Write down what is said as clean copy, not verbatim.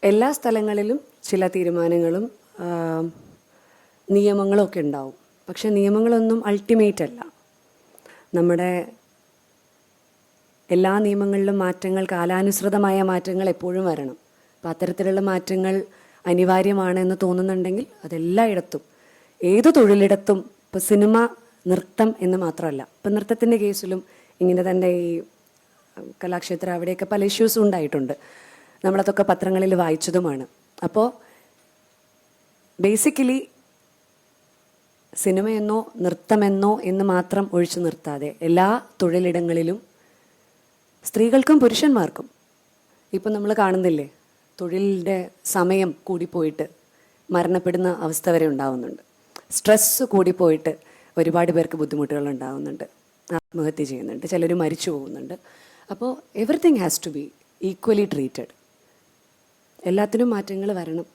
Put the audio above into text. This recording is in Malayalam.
എല്ലാ സ്ഥലങ്ങളിലും ചില തീരുമാനങ്ങളും നിയമങ്ങളും ഒക്കെ ഉണ്ടാവും. പക്ഷെ നിയമങ്ങളൊന്നും അൾട്ടിമേറ്റ് അല്ല. നമ്മുടെ എല്ലാ നിയമങ്ങളിലും മാറ്റങ്ങൾ, കാലാനുസൃതമായ മാറ്റങ്ങൾ എപ്പോഴും വരണം. അപ്പം അത്തരത്തിലുള്ള മാറ്റങ്ങൾ അനിവാര്യമാണെന്ന് തോന്നുന്നുണ്ടെങ്കിൽ അതെല്ലായിടത്തും, ഏതു തൊഴിലിടത്തും, ഇപ്പോൾ സിനിമ, നൃത്തം എന്ന് മാത്രമല്ല, ഇപ്പം നൃത്തത്തിൻ്റെ കേസിലും ഇങ്ങനെ തന്നെ ഈ കലാക്ഷേത്രം അവിടെയൊക്കെ പല ഇഷ്യൂസും ഉണ്ടായിട്ടുണ്ട്. നമ്മളതൊക്കെ പത്രങ്ങളിൽ വായിച്ചതുമാണ്. അപ്പോൾ ബേസിക്കലി സിനിമയെന്നോ നൃത്തമെന്നോ എന്ന് മാത്രം ഒഴിച്ചു നിർത്താതെ എല്ലാ തൊഴിലിടങ്ങളിലും സ്ത്രീകൾക്കും പുരുഷന്മാർക്കും, ഇപ്പം നമ്മൾ കാണുന്നില്ലേ, തൊഴിലിൻ്റെ സമയം കൂടിപ്പോയിട്ട് മരണപ്പെടുന്ന അവസ്ഥ വരെ ഉണ്ടാവുന്നുണ്ട്. സ്ട്രെസ്സ് കൂടിപ്പോയിട്ട് ഒരുപാട് പേർക്ക് ബുദ്ധിമുട്ടുകൾ ഉണ്ടാകുന്നുണ്ട്, ആത്മഹത്യ ചെയ്യുന്നുണ്ട്, ചിലർ മരിച്ചു പോകുന്നുണ്ട്. അപ്പോൾ everything has to be equally treated. എല്ലാത്തിനും മാറ്റങ്ങൾ വരണം.